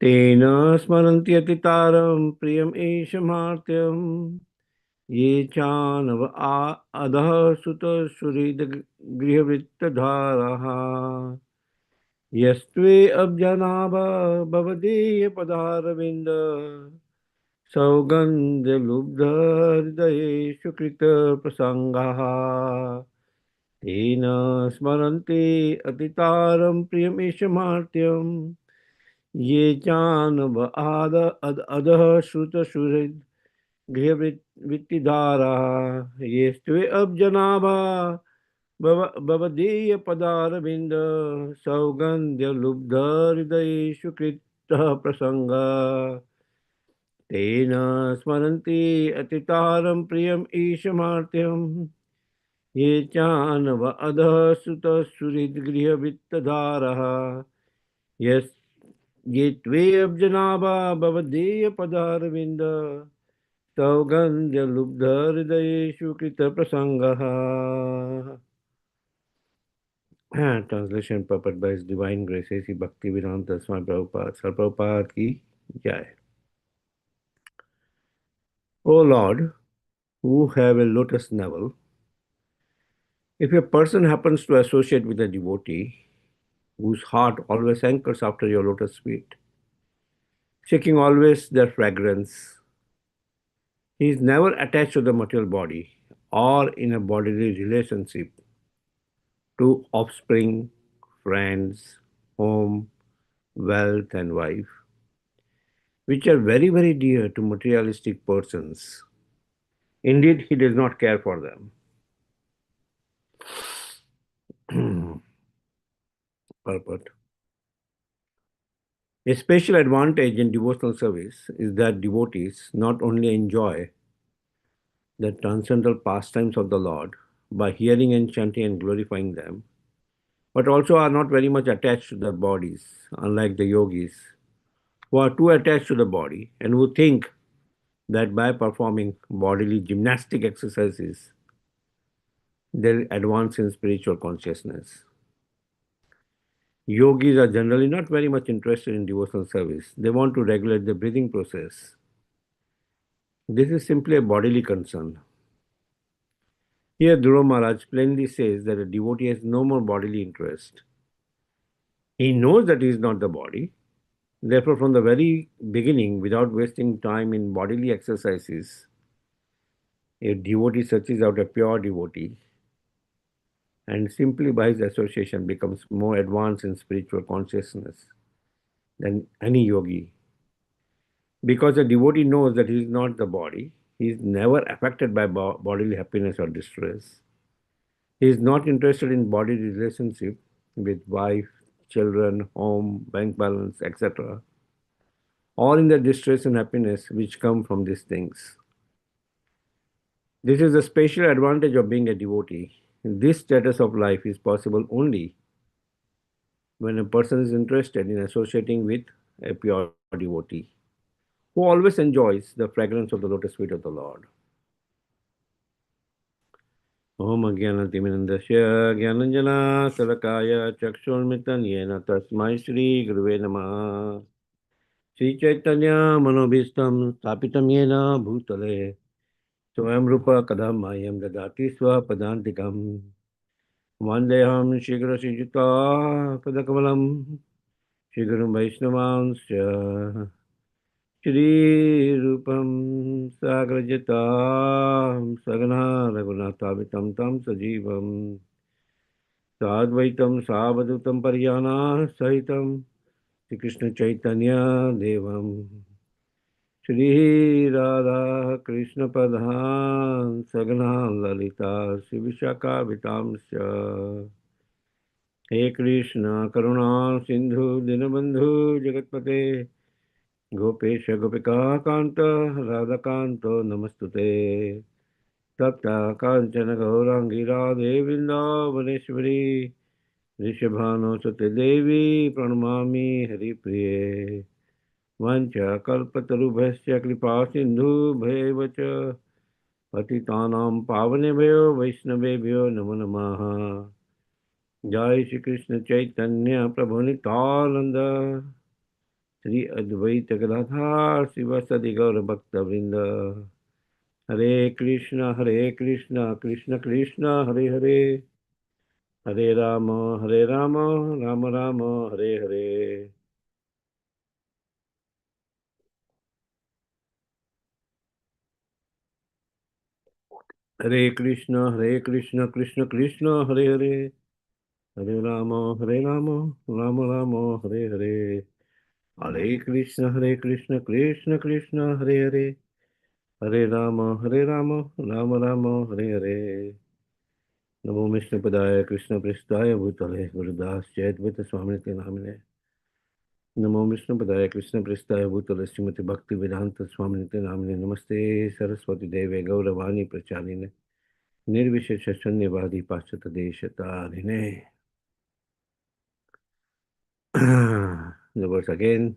तेन स्मरन्ति अतितारं प्रियम् ईशमार्त्यम् ये चानव अधः सुतसुहृद्गृहवृत्तधारः यस्त्वे अब्जनाभ भवदीयपदारविन्द सौगन्ध्यलुब्धहृदयेषु कृतप्रसङ्गाः तेन स्मरन्ति अतितारं प्रियमीशमार्त्यम् ये चानव अधः श्रुतसुहृद् गृहवृत्तिधाराः ये स्वे अब्जनाभा भवदीयपदारविन्द सौगन्ध्यलुब्धहृदयेषु कृतः प्रसङ्ग तेन स्मरन्ति अतितारं प्रियम् ईशमार्त्यम् ये चानव अधः सुतसुहृद्गृहवृत्तधारः यस् ये त्वे अब्जनाभा भवदीयपदारविन्द सौगन्ध्यलुब्धहृदयेषु कृतप्रसङ्गः. Translation purport by His Divine Grace A.C. Bhaktivedanta Swami Prabhupada. Sri Prabhupada ki jai. O Lord, who have a lotus navel, if a person happens to associate with a devotee whose heart always anchors after your lotus feet, seeking always their fragrance, he is never attached to the material body or in a bodily relationship to offspring, friends, home, wealth, and wife, which are very, very dear to materialistic persons. Indeed, he does not care for them. Purport. A special advantage in devotional service is that devotees not only enjoy the transcendental pastimes of the Lord by hearing and chanting and glorifying them, but also are not very much attached to their bodies, unlike the yogis, who are too attached to the body and who think that by performing bodily gymnastic exercises, they'll advance in spiritual consciousness. Yogis are generally not very much interested in devotional service. They want to regulate the breathing process. This is simply a bodily concern. Here, Dhruva Maharaj plainly says that a devotee has no more bodily interest. He knows that he is not the body. Therefore, from the very beginning, without wasting time in bodily exercises, a devotee searches out a pure devotee and simply by his association becomes more advanced in spiritual consciousness than any yogi. Because a devotee knows that he is not the body, he is never affected by bodily happiness or distress. He is not interested in bodily relationship with wife, children, home, bank balance, etc., or in the distress and happiness which come from these things. This is the special advantage of being a devotee. This status of life is possible only when a person is interested in associating with a pure devotee who always enjoys the fragrance of the lotus feet of the Lord. Om Ajnanatimindasya Jnananjana Salakaya Chakshurmitan Yena Tasmai Shri Guruve Namah. Sri Chaitanya Manobhistam Stapitam Yena Bhutale Swayam Rupa Kadamayam Dadati Swapadantikam Vandeham Shigra Sijita Padakavalam Shigrum Vaishnavansya Shri Rupam Sagrajatam Sagana Raghunathavitam Tam Sajivam Sadvaitam Savadutam Paryana Sahitam Shri Krishna Chaitanya Devam Shri Radha Krishna Padhan Sagana Lalita Shri Vishaka Vitamsya He Krishna Karuna Sindhu Dinabandhu Jagatpate Gopesha Gopika Kanta Radhakanto Namastute Tapta Kanchana Gaurangi Radhe Vrindavaneshwari Rishabhano Sate Devi Pranamami Hari Priye Vancha Kalpatarubhasya Kripa Sindhu Bhaivacha Patitanam Pavanebhyo Vaishnavebhyo Namo Namaha Jai Shri Krishna Chaitanya Prabhu Nityananda Sri Advaita Gadadhar Sivasadi Gaura Bhakta Vrinda. Hare Krishna, Krishna Krishna, Hare Hare, Hare Rama, Rama Rama, Hare Hare. Hare Krishna, Krishna Krishna, Hare Hare, Hare Rama, Rama Rama, Hare Hare. Hare Krishna, Krishna Krishna, Hare Hare, Hare Rama, Rama Rama, Hare Hare. नमो विष्णुपदाय कृष्ण पृष्ठाय भूतले गुरुदास जयद्वैत स्वामी नामिने नमो विष्णुपदाय कृष्ण पृष्ठाय भूतले श्रीमति भक्ति वेदांत स्वामी नामिने नमस्ते सरस्वती देवे गौरवाणी प्रचारिणे निर्विशेष शून्यवादी पाश्चात्य देशतारिणे the words again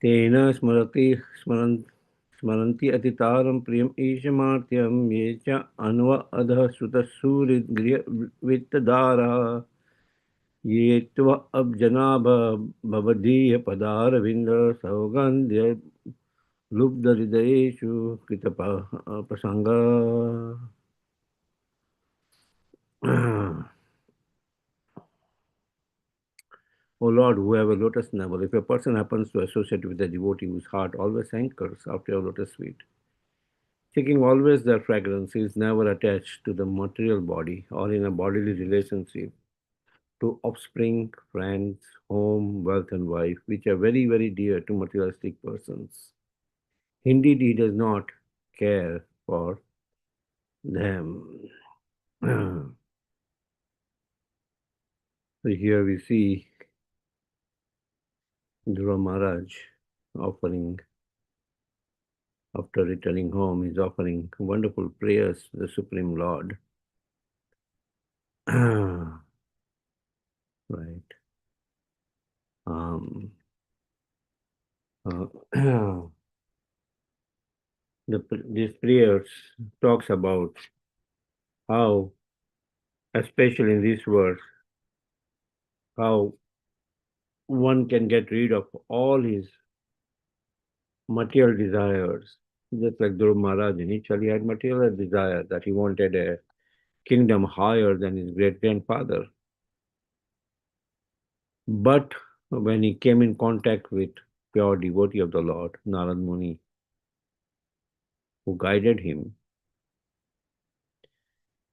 तेन स्मरन्ति अतितारं प्रियम् ईशमार्त्यं ये च अन्व अधः श्रुतसूरिगृहवित्तदारा ये त्व अब्जना भवदीयपदारविन्द सौगन्ध्य लुब्धहृदयेषु कृतप्रसङ्गा O Lord, who have a lotus navel, if a person happens to associate with a devotee whose heart always hankers after your lotus feet, seeking always their fragrance, he is never attached to the material body or in a bodily relationship to offspring, friends, home, wealth, and wife, which are very, very dear to materialistic persons. Indeed, he does not care for them. So here we see Dhruva Maharaj offering, after returning home, is offering wonderful prayers to the Supreme Lord. Right. Um, uh, these prayers talks about how, especially in this verse, how one can get rid of all his material desires. Just like Dhruv Maharaj initially had material desire that he wanted a kingdom higher than his great grandfather. But when he came in contact with pure devotee of the Lord, Narad Muni, who guided him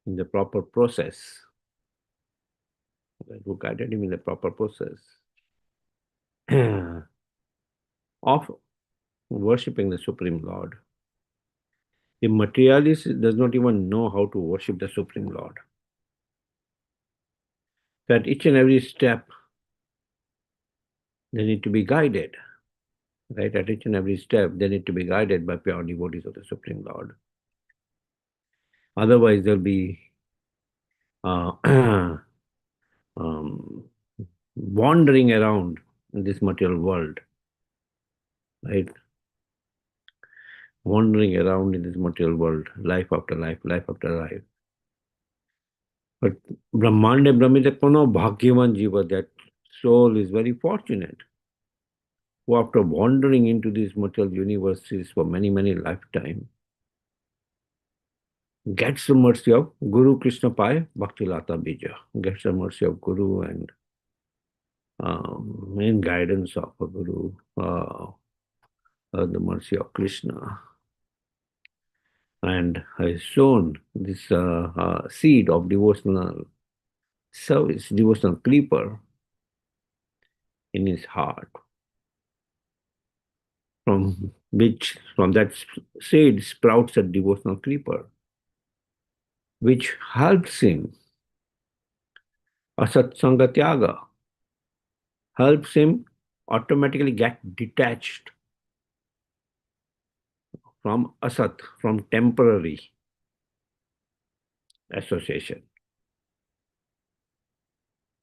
in the proper process, who guided him in the proper process of worshipping the Supreme Lord. The materialist does not even know how to worship the Supreme Lord. That each and every step they need to be guided. Right? At each and every step, they need to be guided by pure devotees of the Supreme Lord. Otherwise, they'll be uh, wandering around in this material world, right? Wandering around in this material world, life after life, life after life. But Brahmande Brahmita Kono Bhagyavan Jiva, that soul is very fortunate, who after wandering into these material universes for many, many lifetimes, gets the mercy of Guru Krishna Pai Bhakti Lata Bija, gets the mercy of Guru and in guidance of a Guru, the mercy of Krishna, and has sown this seed of devotional service, devotional creeper in his heart, from that seed sprouts a devotional creeper, which helps him asatsanga tyaga, helps him automatically get detached from asat, from temporary association.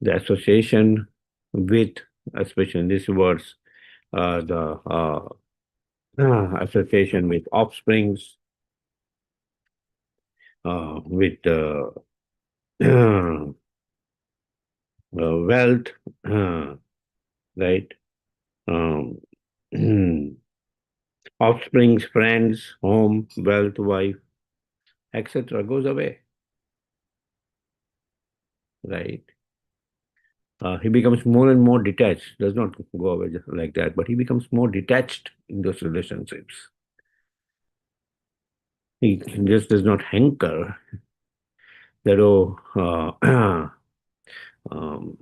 The association with, especially in these words, the association with offsprings, with wealth, right? Um, offsprings, friends, home, wealth, wife, etc. goes away, right? He becomes more and more detached, does not go away just like that, but he becomes more detached in those relationships. He just does not hanker that, oh, um,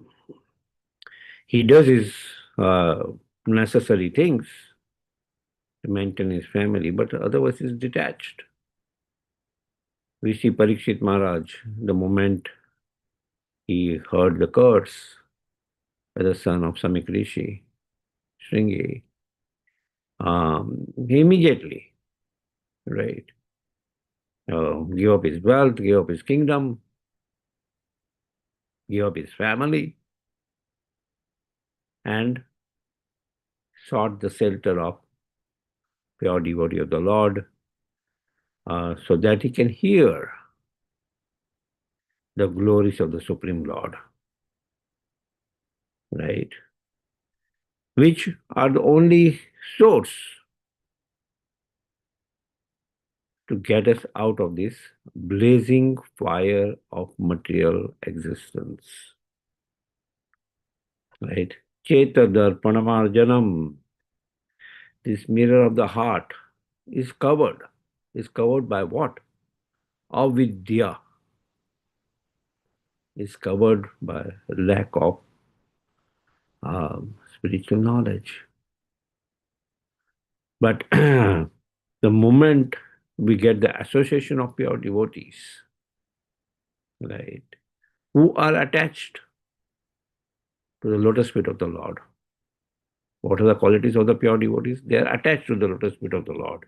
he does his uh, necessary things to maintain his family, but otherwise he's detached. We see Parikshit Maharaj, the moment he heard the curse as the son of Samik Rishi, Shringi, he immediately, right, gave up his wealth, gave up his kingdom, gave up his family, and sought the shelter of pure devotee of the Lord, so that he can hear the glories of the Supreme Lord, right? Which are the only source to get us out of this blazing fire of material existence, right? Cheta Darpanamarjanam, this mirror of the heart, is covered. Is covered by what? Avidya. Is covered by lack of spiritual knowledge. But the moment we get the association of pure devotees, right, who are attached to the lotus feet of the Lord, what are the qualities of the pure devotees? They are attached to the lotus feet of the Lord.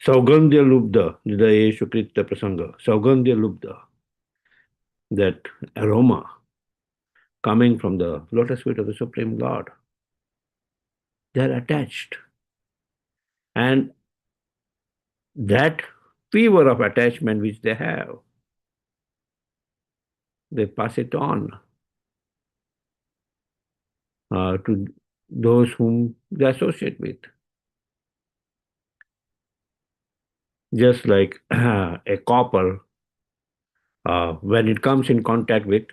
Saugandhya lubda, Nidayeshu Kritya Prasanga. Saugandhya lubda, that aroma coming from the lotus feet of the Supreme Lord. They are attached. And that fever of attachment which they have, they pass it on to those whom they associate with. Just like a copper, when it comes in contact with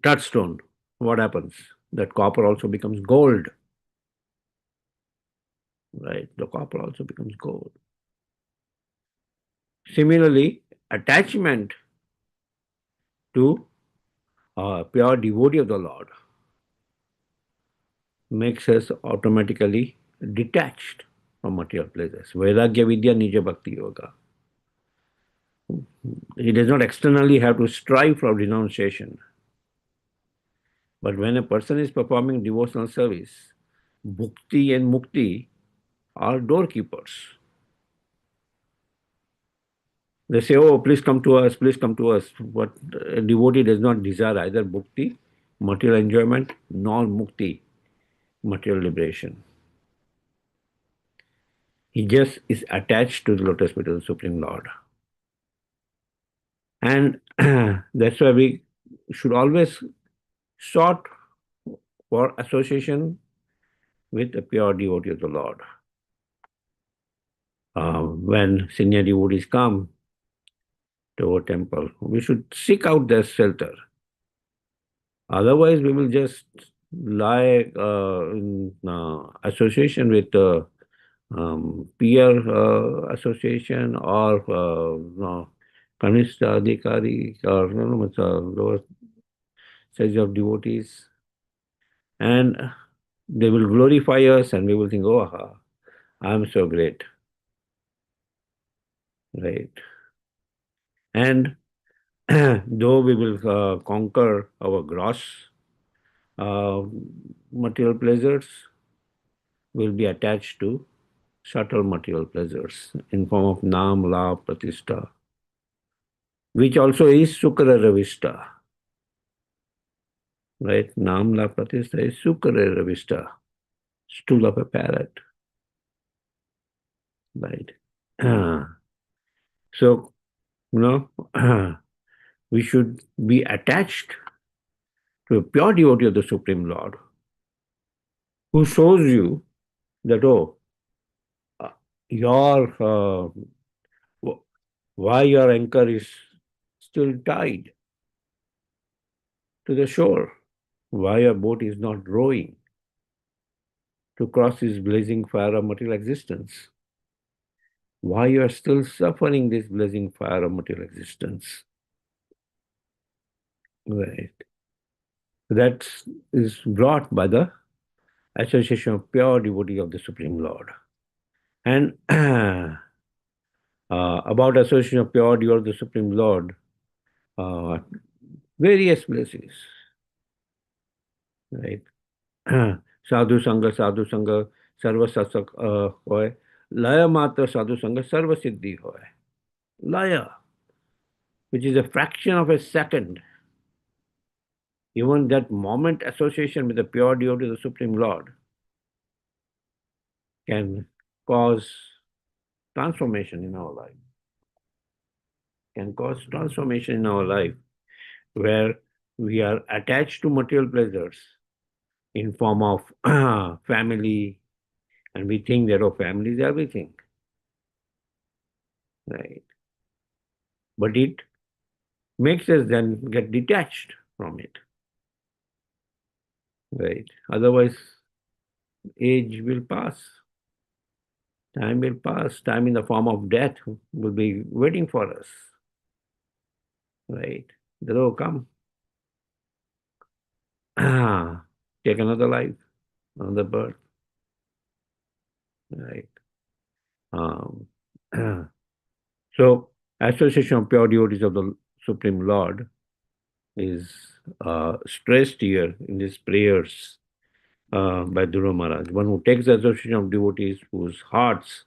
touchstone, what happens? That copper also becomes gold, right? The copper also becomes gold. Similarly, attachment to pure devotee of the Lord makes us automatically detached from material pleasures. Vairagya Vidya Nija Bhakti Yoga. He does not externally have to strive for renunciation. But when a person is performing devotional service, bhukti and mukti are doorkeepers. They say, oh, please come to us, please come to us. But a devotee does not desire either bhukti, material enjoyment, nor mukti, material liberation. He just is attached to the lotus feet of the Supreme Lord. And that's why we should always sought for association with a pure devotee of the Lord. When senior devotees come to our temple, we should seek out their shelter. Otherwise, we will just lie in association with peer association or Kanishta Adhikari or lower stage of devotees. And they will glorify us and we will think, oh, aha, I'm so great. Right. And though we will conquer our gross uh, material pleasures, will be attached to subtle material pleasures in form of nam, la, pratishta, which also is sukra ravishta. Right? Nam, la, pratishta is sukra ravishta, stool of a parrot. Right? So, we should be attached to a pure devotee of the Supreme Lord who shows you that, oh, uh, your wh- why your anchor is still tied to the shore, why your boat is not rowing to cross this blazing fire of material existence, why you are still suffering this blazing fire of material existence. Right. That is brought by the association of pure devotee of the Supreme Lord. And about association of pure devotee of the Supreme Lord, uh, various places, right? સાધુ સંગ સર્વ સત્સંગ હોય લય માત્ર સાધુ સંગ સર્વ સિદ્ધિ હોય laya, which is a fraction of a second. Even that moment association with the pure devotee of the Supreme Lord can cause transformation in our life, can cause transformation in our life, where we are attached to material pleasures in form of family, and we think that our family is everything, right? But it makes us then get detached from it, right? Otherwise, age will pass, time will pass, time in the form of death will be waiting for us, right? That will come. Take another life, another birth, right? Um, so, association of pure devotees of the Supreme Lord is stressed here in these prayers by Dhruva Maharaj. One who takes the association of devotees whose hearts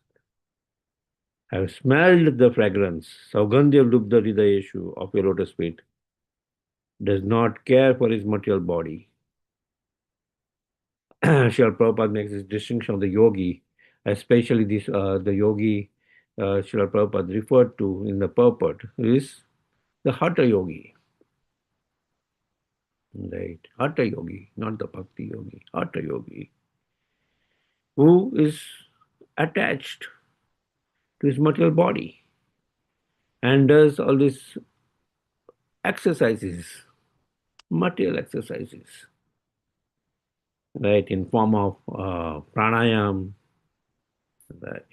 have smelled the fragrance, Saugandhya Lubdha Hridayeshu of your lotus feet, does not care for his material body. Srila Prabhupada makes this distinction of the yogi, especially this the yogi Srila Prabhupada referred to in the purport is the Hatha yogi, right? Hatha yogi, not the Bhakti yogi, Hatha yogi, who is attached to his material body and does all these exercises, material exercises, right, in form of pranayam, right,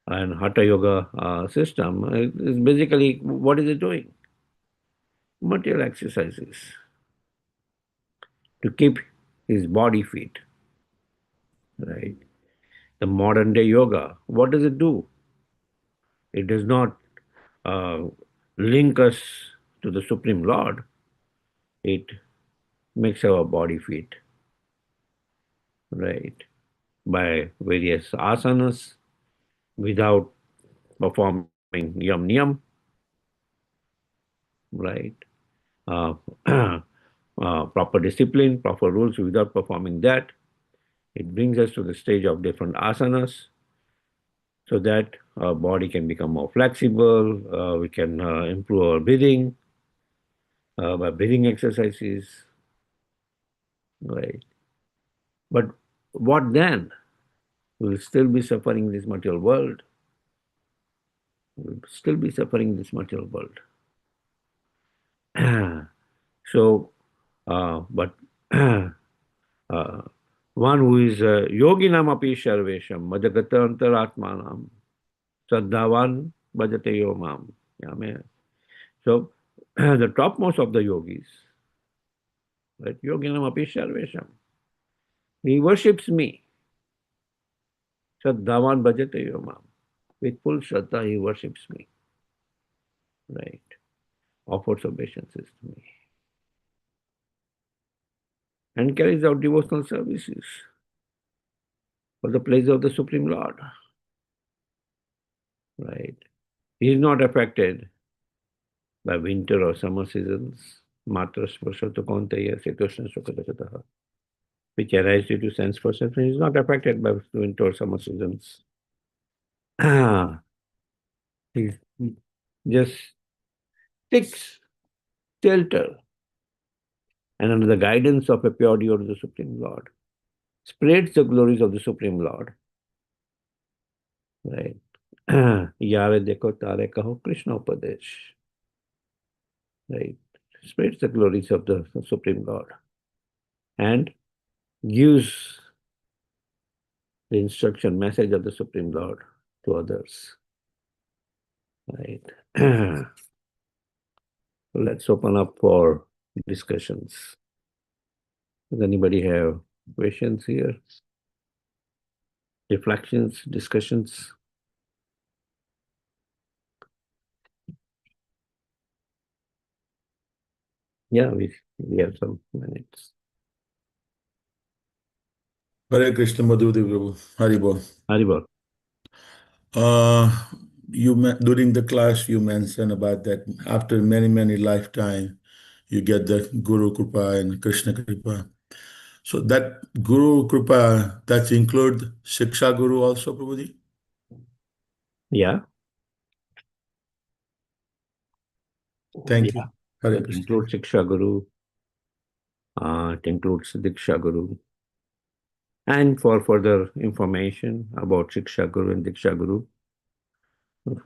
and hatha yoga system. Is basically what is it doing? Material exercises to keep his body fit, right? The modern day yoga, what does it do? It does not uh, link us to the Supreme Lord. It makes our body fit, right? By various asanas without performing yam niyam, right? Uh, proper discipline, proper rules without performing that. It brings us to the stage of different asanas so that our body can become more flexible. We can improve our breathing by breathing exercises, right? But what then? We'll still be suffering this material world. We'll still be suffering this material world. So, but uh, one who is yoginam api sarvesham madagata antaratmanam sadhavan bhajate yomam. So, the topmost of the yogis, right? Yoginam api sarvesham. He worships me. Sadhavan bhajate yomam. With full shraddha, he worships me, right? Offers obeisances to me and carries out devotional services for the pleasure of the Supreme Lord, right? He is not affected by winter or summer seasons. Matra spurshata kaunteya se Krishna sukadasataha, which arise due to sense perception. He is not affected by winter or summer seasons. He just takes shelter and under the guidance of a pure devotee of the Supreme Lord. spreads the glories of the Supreme Lord. Right. Yare dekho tare kaho Krishna Upadesh. Right. Spreads the glories of the Supreme Lord and gives the instruction message of the Supreme Lord to others. Right. Let's open up for discussions. Does anybody have questions here? Reflections, discussions? Yeah, we have some minutes. Hare Krishna Madhudev Prabhu. Haribol. Haribol. During the class you mentioned about that after many lifetime you get the Guru Kripa and Krishna Kripa. So that Guru Kripa, that include Shiksha Guru also, Prabhuji? Yeah. Thank Yeah. you. Hare It Krishna. includes Shiksha Guru. It includes Diksha Guru. And for further information about Shiksha Guru and Diksha Guru,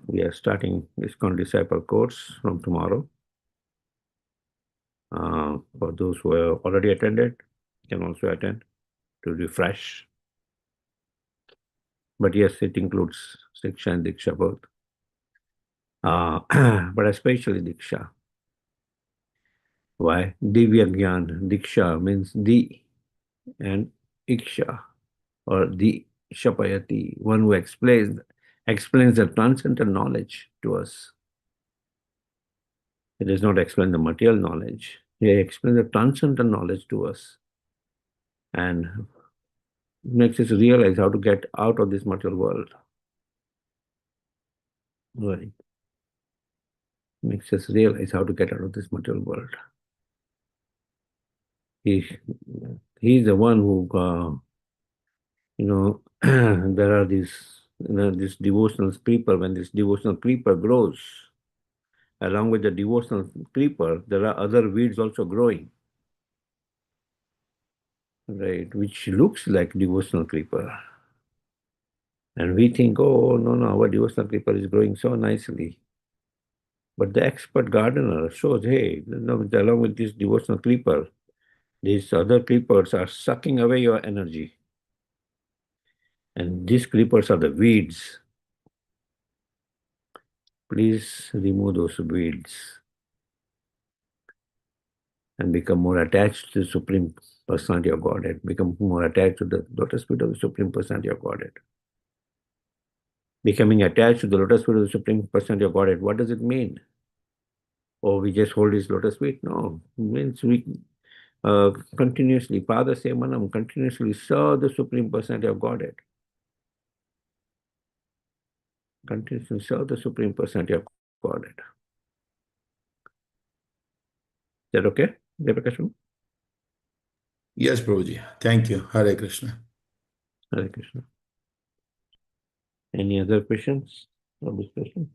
we are starting ISKCON Disciple course from tomorrow. For those who have already attended, can also attend to refresh. But yes, it includes Shiksha and Diksha both. But especially Diksha. Why? Divya Gyan. Diksha means the and Iksha or the Shapayati, one who explains the transcendental knowledge to us. It does not explain the material knowledge. He explains the transcendental knowledge to us and makes us realize how to get out of this material world. Right. Makes us realize how to get out of this material world. He's the one who, there are these, this devotional creeper. When this devotional creeper grows, along with the devotional creeper, there are other weeds also growing, right, which looks like devotional creeper. And we think, oh, no, our devotional creeper is growing so nicely. But the expert gardener shows, hey, along with this devotional creeper, these other creepers are sucking away your energy. And these creepers are the weeds. Please remove those weeds and become more attached to the Supreme Personality of Godhead. Become more attached to the lotus feet of the Supreme Personality of Godhead. Becoming attached to the lotus feet of the Supreme Personality of Godhead, what does it mean? Oh, we just hold his lotus feet? No, it means we continuously, Pada Semanam, continuously serve the Supreme Personality of Godhead. Continuously serve the Supreme Personality of Godhead. Is that okay? Devakashma? Yes, Prabhuji. Thank you. Hare Krishna. Hare Krishna. Any other questions or discussions?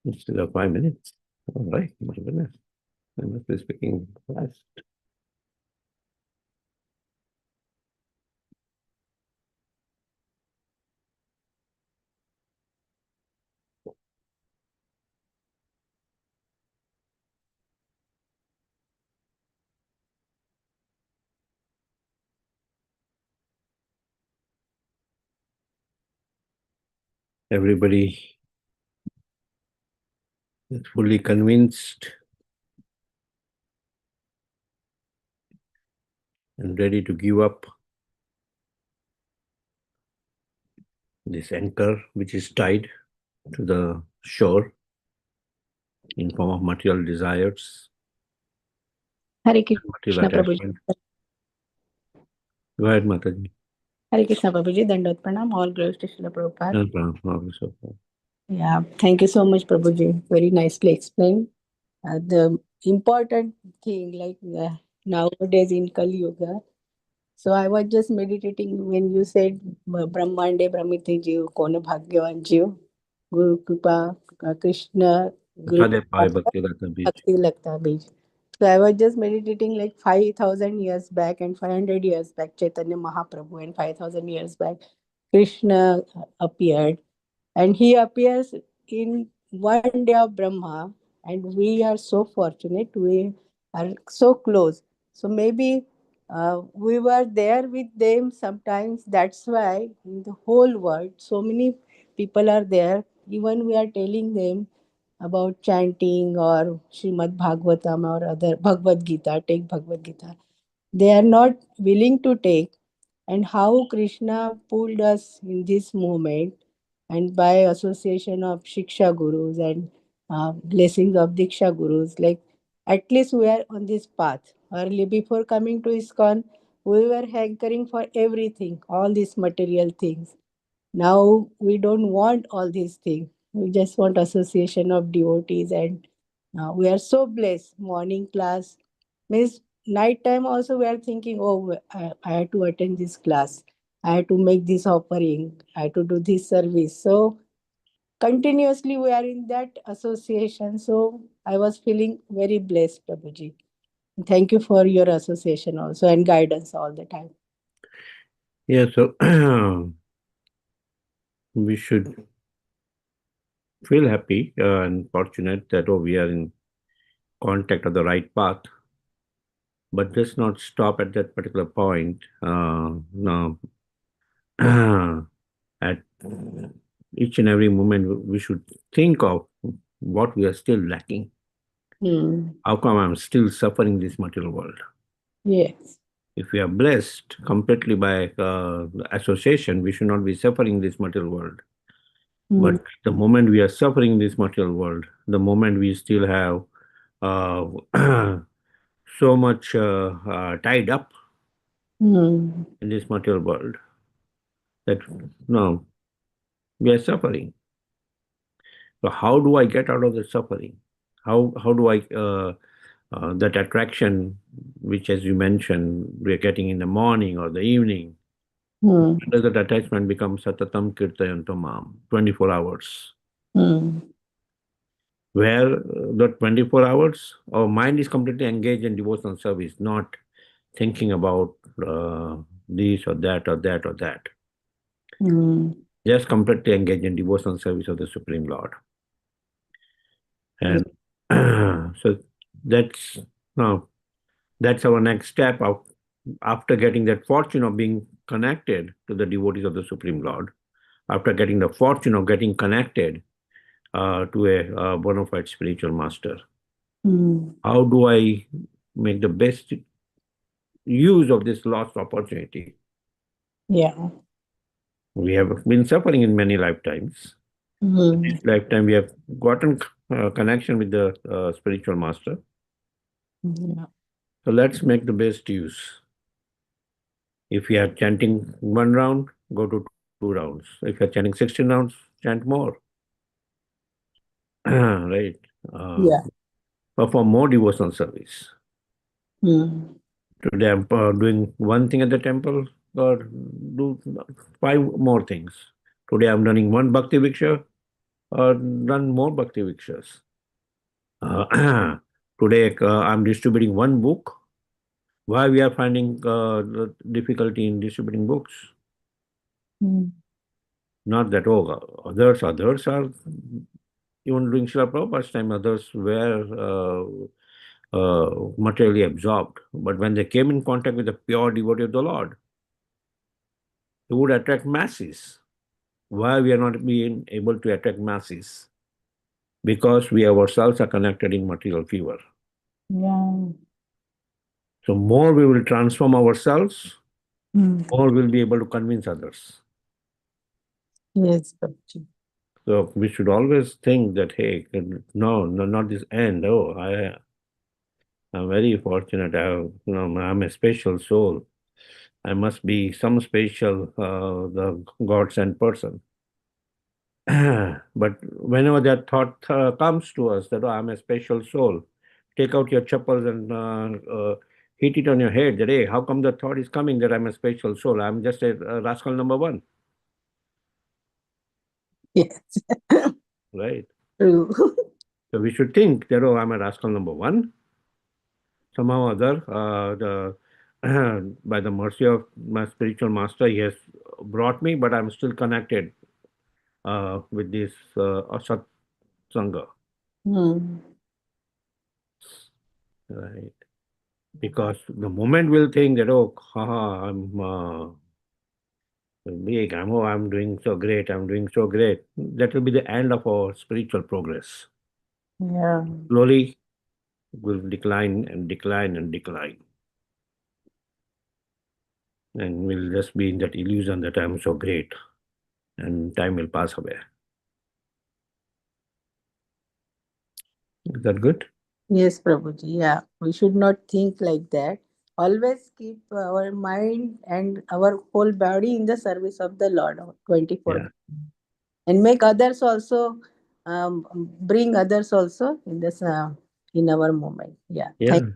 We still have 5 minutes. All right, my goodness. I must be speaking fast. Everybody is fully convinced and ready to give up this anchor which is tied to the shore in form of material desires, Hare material Krishna Prabhuji. attachment. Go ahead, Mataji. Hare Krishna Prabhuji. Dandot Pranam. All glories to Srila Prabhupada. No problem. No, so far. Yeah, thank you so much, Prabhuji. Very nicely explained. The important thing, like nowadays in Kali Yuga. So I was just meditating when you said Brahmande Brahmite Jiv, Kona Bhagyavan Jiv, Guru Kripa, Krishna, Guru Radhe Pai Kripa, Bhakti Rata Bij. Bhakti Lagta Bij. So I was just meditating like 5,000 years back and 500 years back, Chaitanya Mahaprabhu, and 5,000 years back, Krishna appeared. And he appears in one day of Brahma, and we are so fortunate. We are so close. So maybe we were there with them sometimes. That's why in the whole world, so many people are there. Even we are telling them about chanting or Srimad Bhagavatam or other Bhagavad Gita, take Bhagavad Gita. They are not willing to take. And how Krishna pulled us in this moment, and by association of Shiksha Gurus and blessings of Diksha Gurus, like at least we are on this path. Early before coming to ISKCON, we were hankering for everything, all these material things. Now we don't want all these things. We just want association of devotees, and we are so blessed. Morning class means night time also we are thinking, oh, I had to attend this class. I had to make this offering. I had to do this service. So continuously we are in that association. So I was feeling very blessed, Prabhuji. Thank you for your association also and guidance all the time. Yeah, so we should feel happy and fortunate that we are in contact of the right path, but just not stop at that particular point. No, at each and every moment, we should think of what we are still lacking. Hmm. How come I'm still suffering this material world? Yes. If we are blessed completely by association, we should not be suffering this material world. Hmm. But the moment we are suffering this material world, the moment we still have so much tied up Hmm. in this material world that no, we are suffering. So how do I get out of the suffering? How do I that attraction, which as you mentioned, we are getting in the morning or the evening, Hmm. does that attachment become satatam kirtayantamam, 24 hours? Hmm. Where the 24 hours, our mind is completely engaged in devotional service, not thinking about this or that or that or that. Hmm. Just completely engaged in devotional service of the Supreme Lord. Yeah. And so that's now that's our next step of after getting that fortune of being connected to the devotees of the Supreme Lord, after getting the fortune of getting connected to a bona fide spiritual master. Hmm. How do I make the best use of this lost opportunity? Yeah. We have been suffering in many lifetimes. Hmm. This lifetime, we have gotten connection with the spiritual master. Yeah. So let's make the best use. If you are chanting one round, go to 2 rounds. If you're chanting 16 rounds, chant more. Right? Uh, Yeah. Perform more devotional service. Hmm. Today I'm doing one thing at the temple, or do 5 more things. Today I'm running one Bhakti Viksha, or run more Bhakti Vikshas. Today I'm distributing one book. Why we are finding the difficulty in distributing books? Hmm. Not that, oh, others are even during Srila Prabhupada's time, others were materially absorbed. But when they came in contact with the pure devotee of the Lord, it would attract masses. Why we are not being able to attract masses? Because we ourselves are connected in material fever. Yeah. So more we will transform ourselves, Hmm. more we'll be able to convince others. Yes, Prabhuji. So we should always think that, hey, no, no, not this end. Oh, I'm very fortunate. I'm a special soul. I must be some special, the God sent person. But whenever that thought comes to us that, oh, I'm a special soul, take out your chappals and hit it on your head that, hey, how come the thought is coming that I'm a special soul? I'm just a rascal number one, Yes. right? True. So we should think that, oh, I'm a rascal number one. somehow or other, by the mercy of my spiritual master, he has brought me, but I'm still connected with this Asat Sangha, Hmm. right? Because the moment we'll think that, oh, haha, I'm big, I'm doing so great, I'm doing so great, that will be the end of our spiritual progress. Yeah. Slowly, will decline and decline and decline. And we'll just be in that illusion that I'm so great, and time will pass away. Is that good? Yes, Prabhuji. Yeah, we should not think like that. Always keep our mind and our whole body in the service of the Lord 24 Yeah. and make others also bring others also in this in our moment. Yeah. Thank Yeah. you,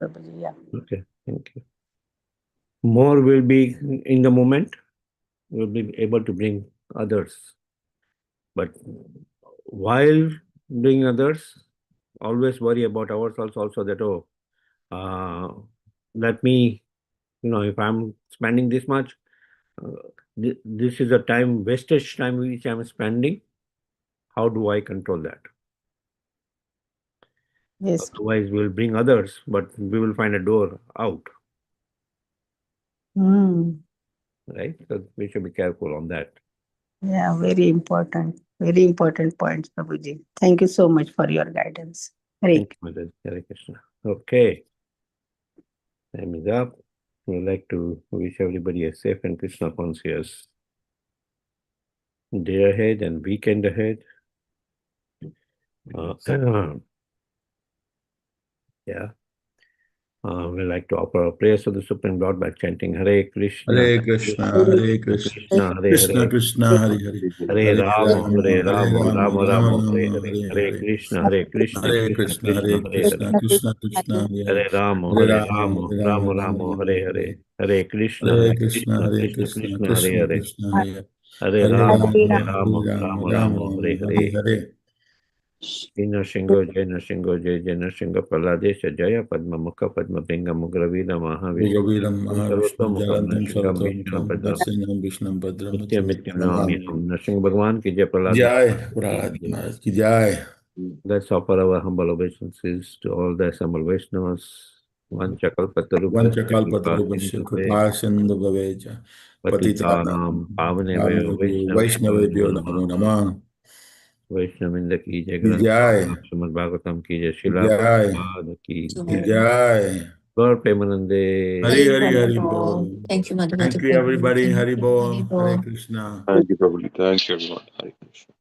Prabhuji. Yeah. Okay. Thank you. More will be in the moment. We'll be able to bring others. But while bringing others, always worry about ourselves also that, oh, uh, let me, if I'm spending this much, this is a time, wastage time which I'm spending. How do I control that? Yes. Otherwise, we'll bring others, but we will find a door out, Hmm. right? So we should be careful on that. Yeah, very important. Very important points, Prabhuji. Thank you so much for your guidance. Hare Thank you, Mother. Hare Krishna. Okay, time is up. We'd like to wish everybody a safe and Krishna conscious day ahead and weekend ahead. Uh, yeah. We like to offer our prayers to the Supreme Lord by chanting Hare Krishna, Hare Krishna, Krishna. Hare Krishna, Krishna, Hare Krishna Hare, Krishna, Hare Hare, Hare Hare Rama, Rama, Hare Hare Rama, Rama, Rama Rama Rama, Hare Rama, Hare, Hare Hare Hare, Krishna, Hare Krishna, Hare Krishna Krishna, Krishna, Hare Hare Krishna, Hare, Krishna Krishna, Hare Hare Rama, Hare, Hare Hare Rama, Rama, Hare Rama Rama, Rama Rama, Rama, Hare Hare, Hare Hare Krishna, Hare Hare Krishna, Krishna, Hare Krishna Krishna, Krishna, Hare Krishna Hare, Krishna, Hare Hare Hare Rama, Rama, Hare Hare Rama, Hare Rama, Rama Rama Rama, Rama, Hare Hare Hare. Hare. Jai Nrsingo, Praladesha Jaya Padma Mukha Padma Pinga Mugravida Mahavishnu Yogaviram Mahavishnu Sarvottamukam Jalantam Narshingam Sarvatam Vishnu Padram Darsinam Vishnam Bhadram Nityam Nityam Nityam Namam. Namamyam Nrsinga Bhagwan ki Jai Praladesha. Jai Prahlad Maharaj ki Jai. Let's offer our humble obeisances to all the assembled Vaishnavas. Vanchakalpatarubhasya Vanchakalpatarubhasya Kripasindhave Kripa Sindhu Bhavecha Patitanam Patitanam Pavanebhyo Pavanebhyo Vaishnavibhyo Vaishnavebhyo Namah. Namo Namah. वैष्णविंद की जय Ki ग्रंथ Jai, Shrimad Bhagavatam की जय Ki शिला Jai, Prabhupada की Ki जय Jai. Gaur Premanande Hari Hari Hari Hari Bol. Bol. Thank you, Madhumati Thank you Prabhu. everybody. Thank Hari you, Hari Bol. Hare Bol. Krishna. Thank you, Prabhuji. Thank you, everyone. Hare Krishna.